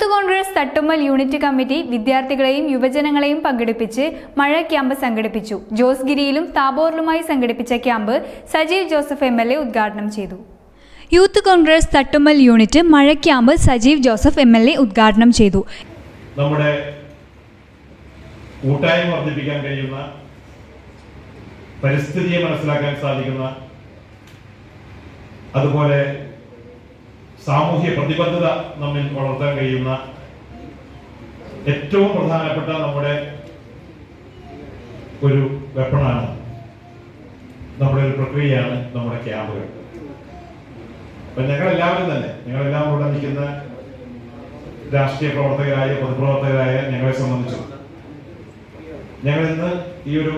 Youth Congress Thattummal unit committee വിദ്യാർത്ഥികളെയും യുവജനങ്ങളെയും പങ്കെടുപ്പിച്ച് മഴ ക്യാമ്പ് സംഘടിപ്പിച്ചു. ജോസ്ഗിരിയിലും താബോറിലുമായി സംഘടിപ്പിച്ച ക്യാമ്പ് സജീവ് ജോസഫ് MLA ഉദ്ഘാടനം ചെയ്തു. യൂത്ത് കോൺഗ്രസ് തട്ടുമ്മൽ യൂണിറ്റ് മഴ ക്യാമ്പ് സജീവ് ജോസഫ് MLA ഉദ്ഘാടനം ചെയ്തു. നമ്മുടെ കൂട്ടായ്മ വർദ്ധിപ്പിക്കാൻ കഴിയുന്ന, പരിസ്ഥിതിയെ മനസ്സിലാക്കാൻ സാധിക്കുന്ന, അതുപോലെ സാമൂഹ്യ പ്രതിബദ്ധത നമ്മിൽ വളർത്താൻ കഴിയുന്ന ഏറ്റവും പ്രധാനപ്പെട്ട നമ്മുടെ ഒരു വെപ്പണാണ്, നമ്മുടെ ഒരു പ്രക്രിയയാണ് നമ്മുടെ ക്യാമ്പുകൾ. അപ്പൊ ഞങ്ങളെല്ലാവരും ഇവിടെ നിൽക്കുന്ന രാഷ്ട്രീയ പ്രവർത്തകരായ, പൊതുപ്രവർത്തകരായ ഞങ്ങളെ സംബന്ധിച്ചു ഞങ്ങൾ ഇന്ന് ഈ ഒരു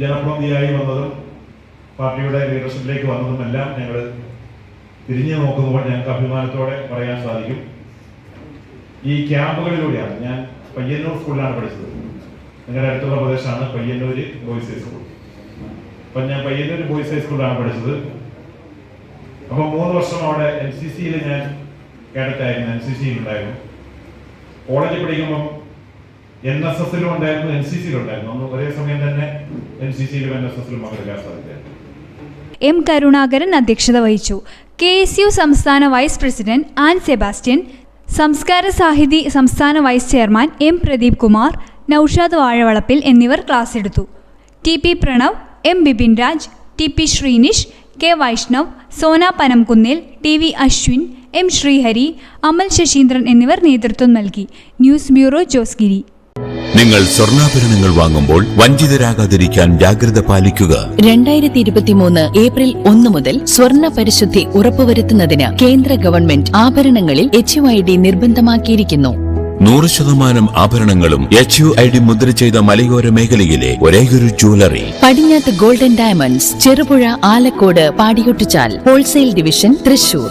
ജനപ്രതിനിധിയായി വന്നതും പാർട്ടിയുടെ ലീഡർഷിപ്പിലേക്ക് വന്നതുമെല്ലാം ഞങ്ങൾ തിരിഞ്ഞു നോക്കുമ്പോൾ ഞങ്ങൾക്ക് അഭിമാനത്തോടെ പറയാൻ സാധിക്കും, ഈ ക്യാമ്പുകളിലൂടെയാണ്. ഞാൻ പയ്യന്നൂർ സ്കൂളിലാണ് പഠിച്ചത്. നിങ്ങളുടെ അടുത്തുള്ള പ്രദേശമാണ് പയ്യന്നൂർ ബോയ്സ് ഹൈസ്കൂൾ. അപ്പം ഞാൻ പയ്യന്നൂർ ബോയ്സ് ഹൈസ്കൂളിലാണ് പഠിച്ചത്. അപ്പോൾ 3 വർഷം അവിടെ NCCയിൽ ഞാൻ കേഡറ്റായിരുന്നു, NCCയിൽ ഉണ്ടായിരുന്നു. കോളേജിൽ പഠിക്കുമ്പം NSSലും ഉണ്ടായിരുന്നു, NCCയിലും ഉണ്ടായിരുന്നു. അന്ന് ഒരേ സമയം തന്നെ NCCയിലും NSSലും പങ്കെടുക്കാൻ സാധിച്ചായിരുന്നു. M. കരുണാകരൻ അധ്യക്ഷത വഹിച്ചു. KSU സംസ്ഥാന vice president an Sebastian, Samskara Sahithi സംസ്ഥാന vice chairman M. Pradeep Kumar, Naushad Vazhavalappil എന്നിവർ ക്ലാസ് എടുത്തു. TP Pranav, M. Bipin Raj, TP Sreenish, K. Vaishnav, Sona പനംകുന്നിൽ, TV Ashwin, M. Sreehari, അമൽ ശശീന്ദ്രൻ എന്നിവർ നേതൃത്വം നൽകി. News bureau, Josegiri. നിങ്ങൾ സ്വർണ്ണാഭരണങ്ങൾ വാങ്ങുമ്പോൾ വഞ്ചിതരാകാതിരിക്കാൻ ജാഗ്രത പാലിക്കുക. 2023 ഏപ്രിൽ 1 മുതൽ സ്വർണ്ണ പരിശുദ്ധി ഉറപ്പുവരുത്തുന്നതിന് കേന്ദ്ര ഗവൺമെന്റ് ആഭരണങ്ങളിൽ HUID നിർബന്ധമാക്കിയിരിക്കുന്നു. 100% ആഭരണങ്ങളും HUID മുദ്ര ചെയ്ത മലയോര മേഖലയിലെ ഒരേയൊരു jewellery Padinjath Golden Diamonds, Cherupuzha, Alakode, Padiyottuchal, wholesale division, Thrissur.